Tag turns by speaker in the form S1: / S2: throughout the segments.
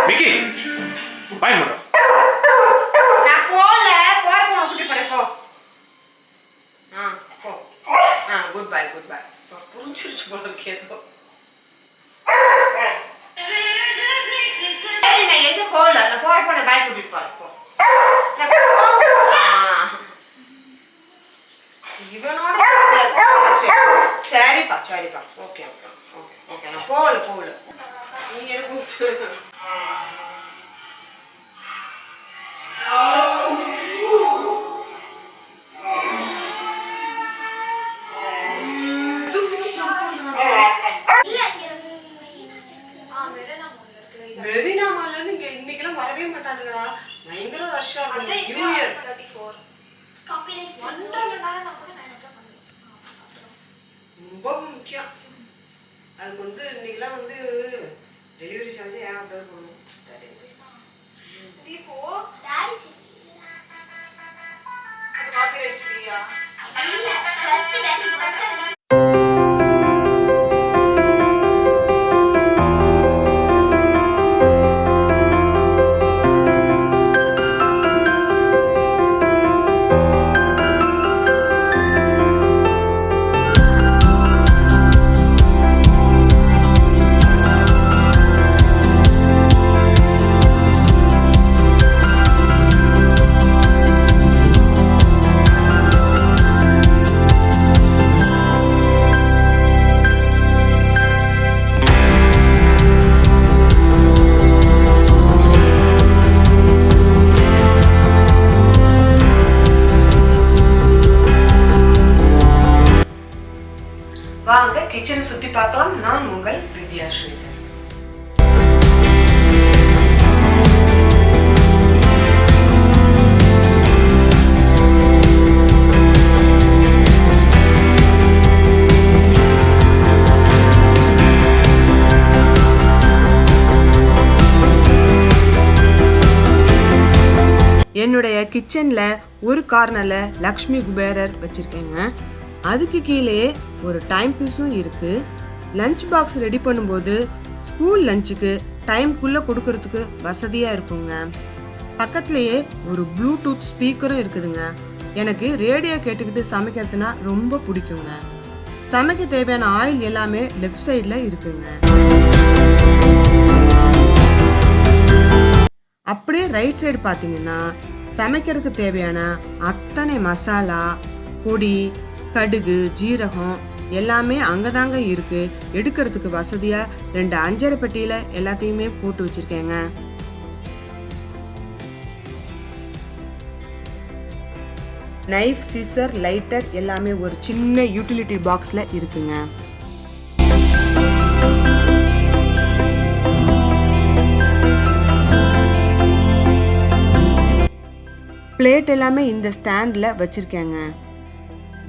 S1: Mickey பாய் முறை
S2: நான் போல போறப்போ குட்டி போறேன் போ. போ. குட் பை புரிஞ்சிருச்சு போல இருக்கேதோ. நான் எங்க போகல, நான் போறப்போ நான் பாய் கூட்டிட்டு போறேன் போ. இவனோட சரிப்பா ஓகே நான் போகல நீங்க எதுக்கு மெரினா மால்ல இங்க இன்னைக்கெல்லாம் வரவே மாட்டானுங்கடா. பயங்கர ரஷ்ஷா இருக்கு. நியூ இயர்
S3: 34 காப்பிரைட் வந்தா நான் கூட 9 o'clock
S2: ரொம்ப முக்கியம். அதுக்கு வந்து இன்னைக்கெல்லாம் வந்து டெலிவரி சார்ஜ் ஏகப்பட்டது போடணும்.
S3: 30 rupees தான். தீபோ டாடி அது காப்பிரைட் ஃப்ரீயா? இல்ல ஃபர்ஸ்ட் டாடி வந்தா
S2: வாங்க கிச்சனை சுத்தி பார்க்கலாம். நான் உங்கள் வித்யா ஸ்ரீதர். என்னுடைய கிச்சனில் ஒரு கார்னரில் லக்ஷ்மி குபேரர் வச்சுருக்கேங்க. அதுக்கு கீழே ஒரு டைம் பீஸும் இருக்குது. லஞ்ச் பாக்ஸ் ரெடி பண்ணும்போது ஸ்கூல் லஞ்சுக்கு டைம்குள்ளே கொடுக்கறதுக்கு வசதியாக இருக்குங்க. பக்கத்துலேயே ஒரு ப்ளூடூத் ஸ்பீக்கரும் இருக்குதுங்க. எனக்கு ரேடியோ கேட்டுக்கிட்டு சமைக்கிறதுனா ரொம்ப பிடிக்குங்க. சமைக்க தேவையான ஆயில் எல்லாமே லெஃப்ட் சைடில் இருக்குங்க. அப்படியே ரைட் சைடு பார்த்தீங்கன்னா சமைக்கிறதுக்கு தேவையான அத்தனை மசாலா பொடி கடுகு ஜீரகம் எல்லாமே அங்கே தாங்க இருக்குது. எடுக்கிறதுக்கு வசதியாக 2 அஞ்சரை பெட்டியில் எல்லாத்தையுமே போட்டு வச்சுருக்கேங்க. நைஃப் சீசர் லைட்டர் எல்லாமே ஒரு சின்ன யூட்டிலிட்டி பாக்ஸில் இருக்குங்க. பிளேட் எல்லாமே இந்த ஸ்டாண்டில் வச்சுருக்கேங்க.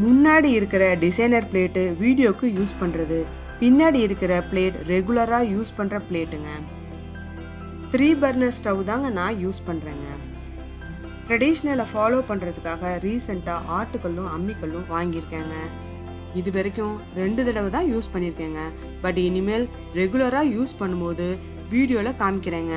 S2: முன்னாடி இருக்கிற டிசைனர் பிளேட்டு வீடியோக்கு யூஸ் பண்ணுறது, பின்னாடி இருக்கிற பிளேட் ரெகுலராக யூஸ் பண்ணுற பிளேட்டுங்க. 3 பர்னர் ஸ்டவ் தாங்க நான் யூஸ் பண்ணுறேங்க. ட்ரெடிஷ்னலை ஃபாலோ பண்ணுறதுக்காக ரீசெண்டாக ஆட்டுக்கல்லும் அம்மிக்கல்லும் வாங்கியிருக்கேங்க. இது வரைக்கும் 2 தடவை தான் யூஸ் பண்ணியிருக்கேங்க. பட் இனிமேல் ரெகுலராக யூஸ் பண்ணும்போது வீடியோவில் காமிக்கிறேங்க.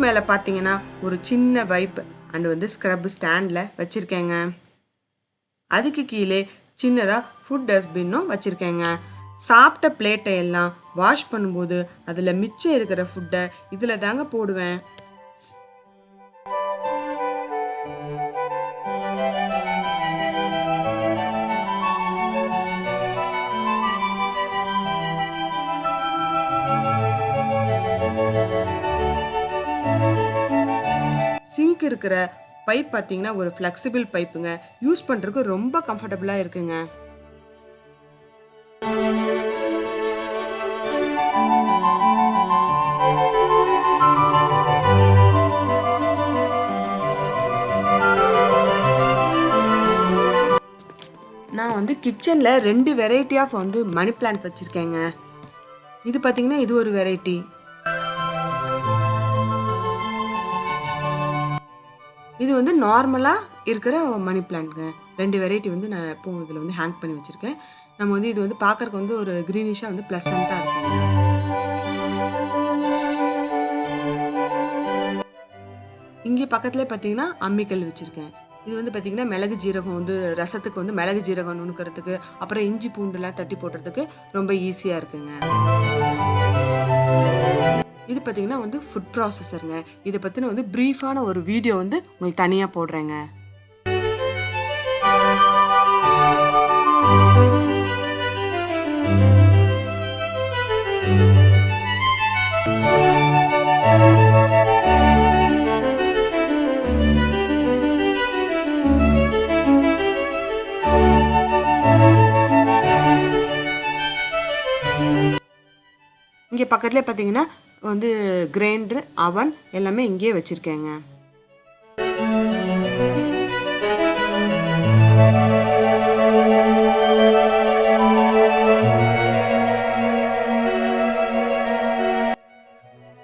S2: மேலே பார்த்தீங்கன்னா ஒரு சின்ன வைப் அண்ட் வந்து ஸ்க்ரப் ஸ்டாண்டில் வச்சுருக்கேங்க. அதுக்கு கீழே சின்னதாக ஃபுட் டஸ்ட்பின்னும் வச்சுருக்கேங்க. சாப்பிட்ட பிளேட்டை எல்லாம் வாஷ் பண்ணும்போது அதில் மிச்சம் இருக்கிற ஃபுட்டை இதில் தாங்க போடுவேன். சிங்க் இருக்கிற பைப் பார்த்தீங்கன்னா ஒரு ஃப்ளெக்சிபிள் பைப்புங்க. யூஸ் பண்ணுறதுக்கு ரொம்ப கம்ஃபர்டபுளாக இருக்குங்க. கிச்சனில் 2 வெரைட்டி ஆஃப் வந்து மணி பிளான்ட் வச்சுருக்கேங்க. இது பார்த்தீங்கன்னா இது ஒரு வெரைட்டி. இது வந்து நார்மலாக இருக்கிற மணி பிளான்ட்ங்க. 2 வெரைட்டி வந்து நான் எப்பவும் இதில் வந்து ஹேங் பண்ணி வச்சுருக்கேன். நம்ம வந்து இது வந்து பார்க்கறக்கு வந்து ஒரு க்ரீனிஷாக வந்து ப்ளசண்ட்டாக இருக்குங்க. இங்கே பக்கத்துலேயே பார்த்தீங்கன்னா அம்மிக்கல் வச்சுருக்கேன். இது வந்து பார்த்தீங்கன்னா மிளகு ஜீரகம் வந்து ரசத்துக்கு வந்து மிளகு ஜீரகம் நுணுக்கிறதுக்கு, அப்புறம் இஞ்சி பூண்டுலாம் தட்டி போடுறதுக்கு ரொம்ப ஈஸியாக இருக்குங்க. இது பார்த்தீங்கன்னா வந்து ஃபுட் ப்ராசஸருங்க. இதை பற்றின வந்து ப்ரீஃபான ஒரு வீடியோ வந்து உங்களுக்கு தனியாக போடுறேங்க. இங்கே பக்கத்துலேயே பார்த்தீங்கன்னா வந்து கிரைண்டர், அவன் எல்லாமே இங்கேயே வச்சுருக்கேங்க.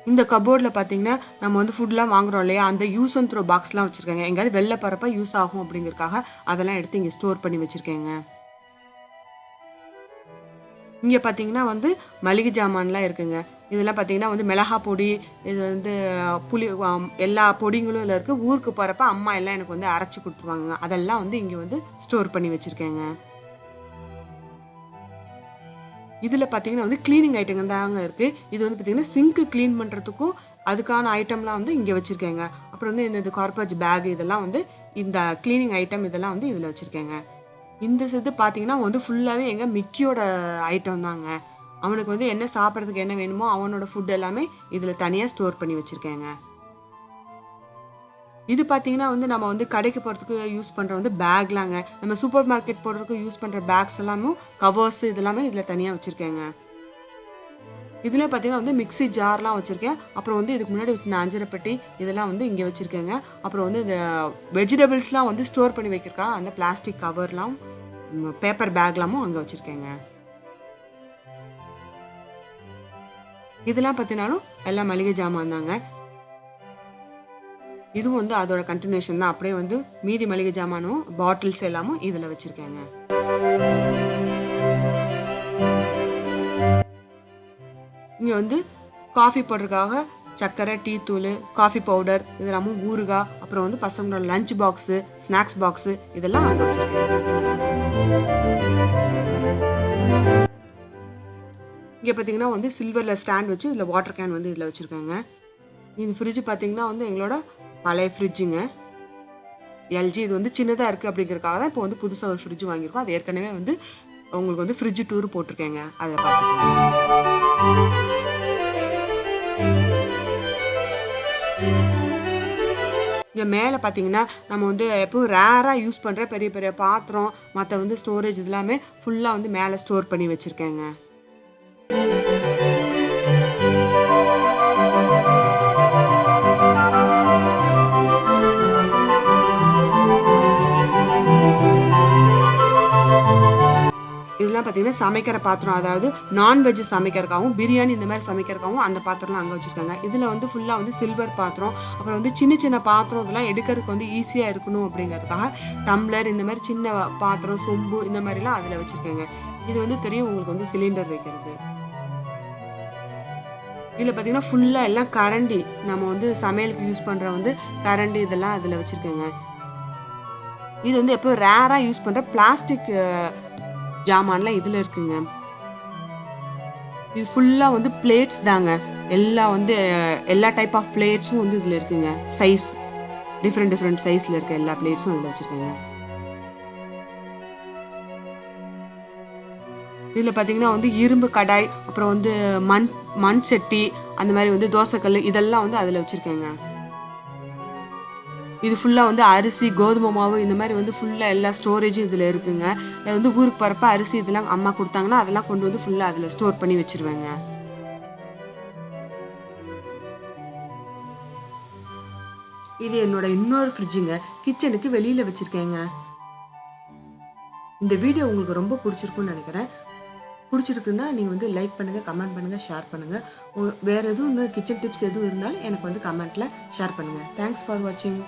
S2: இந்த கபோர்டில் பார்த்தீங்கன்னா நம்ம வந்து ஃபுட்லாம் வாங்குறோம் இல்லையா, அந்த யூஸ் அண்ட் த்ரோ பாக்ஸ்லாம் வச்சுருக்கேங்க. எங்கேயாவது வெளில போகிறப்ப யூஸ் ஆகும் அப்படிங்கிறதுக்காக அதெல்லாம் எடுத்து இங்கே ஸ்டோர் பண்ணி வச்சுருக்கேங்க. இங்கே பார்த்தீங்கன்னா வந்து மளிகை ஜாமான்லாம் இருக்குங்க. இதெல்லாம் பார்த்தீங்கன்னா வந்து மிளகா பொடி, இது வந்து புளி, எல்லா பொடிங்களும் இதில் இருக்குது. ஊருக்கு போகிறப்ப அம்மா எல்லாம் எனக்கு வந்து அரைச்சி கொடுத்துருவாங்க. அதெல்லாம் வந்து இங்கே வந்து ஸ்டோர் பண்ணி வச்சுருக்கேங்க. இதில் பார்த்தீங்கன்னா வந்து க்ளீனிங் ஐட்டம் தாங்க இருக்குது. இது வந்து பார்த்தீங்கன்னா சிங்க்கு க்ளீன் பண்ணுறதுக்கும் அதுக்கான ஐட்டம்லாம் வந்து இங்கே வச்சுருக்கேங்க. அப்புறம் வந்து இந்த கார்பேஜ் பேக் இதெல்லாம் வந்து இந்த க்ளீனிங் ஐட்டம் இதெல்லாம் வந்து இதில் வச்சுருக்கேங்க. இந்த இது பார்த்தீங்கன்னா வந்து ஃபுல்லாகவே எங்கள் மிக்கியோட ஐட்டம் தாங்க. அவனுக்கு வந்து என்ன சாப்பிட்றதுக்கு என்ன வேணுமோ அவனோட ஃபுட் எல்லாமே இதில் தனியாக ஸ்டோர் பண்ணி வச்சுருக்கேங்க. இது பார்த்தீங்கன்னா வந்து நம்ம வந்து கடைக்கு போகிறதுக்கு யூஸ் பண்ணுற வந்து பேக்லாங்க. நம்ம சூப்பர் மார்க்கெட் போடுறதுக்கு யூஸ் பண்ணுற பேக்ஸ் எல்லாமும் கவர்ஸ் இதெல்லாமே இதில் தனியாக வச்சுருக்கேங்க. இதில் பார்த்தீங்கன்னா வந்து மிக்ஸி ஜார்லாம் வச்சுருக்கேன். அப்புறம் வந்து இதுக்கு முன்னாடி வச்சுருந்த அஞ்சரைப்பட்டி இதெல்லாம் வந்து இங்கே வச்சுருக்கேங்க. அப்புறம் வந்து இந்த வெஜிடபிள்ஸ்லாம் வந்து ஸ்டோர் பண்ணி வைக்கிறக்கா அந்த பிளாஸ்டிக் கவர்லாம், பேப்பர் பேக்லாமும் அங்கே வச்சுருக்கேங்க. இதெல்லாம் பார்த்தினாலும் எல்லாம் மளிகை ஜாமான் தாங்க. இதுவும் வந்து அதோட கண்டினியூஷன் தான். அப்படியே வந்து மீதி மளிகை ஜாமானும் பாட்டில்ஸ் எல்லாமும் இதில் வச்சுருக்கேங்க. இங்கே வந்து காஃபி போடுறதுக்காக சர்க்கரை, டீ தூள், காஃபி பவுடர் இதெல்லாமும், ஊறுகாய், அப்புறம் வந்து பசங்களோட லஞ்ச் பாக்ஸு, ஸ்நாக்ஸ் பாக்ஸு இதெல்லாம் அங்கே வச்சுருக்கேன். இங்கே பார்த்தீங்கன்னா வந்து சில்வரில் ஸ்டாண்ட் வச்சு இதில் வாட்டர் கேன் வந்து இதில் வச்சுருக்காங்க. இது ஃப்ரிட்ஜு பார்த்தீங்கன்னா வந்து எங்களோட பழைய ஃப்ரிட்ஜுங்க. எல்ஜி. இது வந்து சின்னதாக இருக்குது அப்படிங்கிறதுக்காக தான் இப்போ வந்து புதுசாக ஒரு ஃப்ரிட்ஜ் வாங்கியிருக்கோம். அது ஏற்கனவே வந்து உங்களுக்கு வந்து ஃப்ரிட்ஜ் டூர் போட்டிருக்கேங்க. அதை பார்த்துக்கோங்க. இங்கே மேலே பார்த்தீங்கன்னா நம்ம வந்து எப்பவும் ரேராக யூஸ் பண்ணுற பெரிய பெரிய பாத்திரம், மற்ற வந்து ஸ்டோரேஜ் இதெல்லாமே ஃபுல்லாக வந்து மேலே ஸ்டோர் பண்ணி வச்சுருக்கேங்க. இதெல்லாம் பார்த்தீங்கன்னா சமைக்கிற பாத்திரம், அதாவது நான்வெஜ் சமைக்கிறதுக்காகவும் பிரியாணி இந்த மாதிரி சமைக்கிறதுக்காகவும் அந்த பாத்திரம்லாம் அங்கே வச்சுருக்காங்க. இதில் வந்து ஃபுல்லாக வந்து சில்வர் பாத்திரம், அப்புறம் வந்து சின்ன சின்ன பாத்திரம் இதெல்லாம் எடுக்கிறதுக்கு வந்து ஈஸியாக இருக்கணும் அப்படிங்கிறதுக்காக டம்ளர் இந்த மாதிரி சின்ன பாத்திரம், சொம்பு இந்த மாதிரிலாம் அதில் வச்சுருக்கேங்க. இது வந்து தெரியும் உங்களுக்கு வந்து சிலிண்டர் வைக்கிறது. இதில் பார்த்தீங்கன்னா ஃபுல்லாக எல்லாம் கரண்டி, நம்ம வந்து சமையலுக்கு யூஸ் பண்ணுற வந்து கரண்டி இதெல்லாம் அதில் வச்சுருக்கேங்க. இது வந்து எப்போ ரேராக யூஸ் பண்ணுற பிளாஸ்டிக் ஜாமான்லாம் இதில் இருக்குங்க. இது ஃபுல்லாக வந்து பிளேட்ஸ் தாங்க. எல்லா டைப் ஆஃப் பிளேட்ஸும் வந்து இதில் இருக்குங்க. சைஸ் டிஃப்ரெண்ட் சைஸில் இருக்க எல்லா பிளேட்ஸும் இதில் வச்சுருக்கேங்க. இதில் பார்த்தீங்கன்னா வந்து இரும்பு கடாய், அப்புறம் வந்து மண் சட்டி, அந்த மாதிரி வந்து தோசைக்கல் இதெல்லாம் வந்து அதில் வச்சுருக்கேங்க. இது ஃபுல்லாக வந்து அரிசி, கோதுமை மாவு இந்த மாதிரி வந்து ஃபுல்லாக எல்லா ஸ்டோரேஜும் இதில் இருக்குங்க. அது வந்து ஊருக்கு போகிறப்ப அரிசி இதெல்லாம் அம்மா கொடுத்தாங்கன்னா அதெல்லாம் கொண்டு வந்து ஃபுல்லாக அதில் ஸ்டோர் பண்ணி வச்சுருவேங்க. இது என்னோட இன்னொரு ஃப்ரிட்ஜுங்க. கிச்சனுக்கு வெளியில் வச்சுருக்கேங்க. இந்த வீடியோ உங்களுக்கு ரொம்ப பிடிச்சிருக்குன்னு நினைக்கிறேன். பிடிச்சிருக்குன்னா நீங்கள் வந்து லைக் பண்ணுங்கள், கமெண்ட் பண்ணுங்கள், ஷேர் பண்ணுங்கள். வேறு எதுவும் இன்னும் கிச்சன் டிப்ஸ் எதுவும் இருந்தாலும் எனக்கு வந்து கமெண்ட்டில் ஷேர் பண்ணுங்கள். தேங்க்ஸ் ஃபார் வாட்சிங்.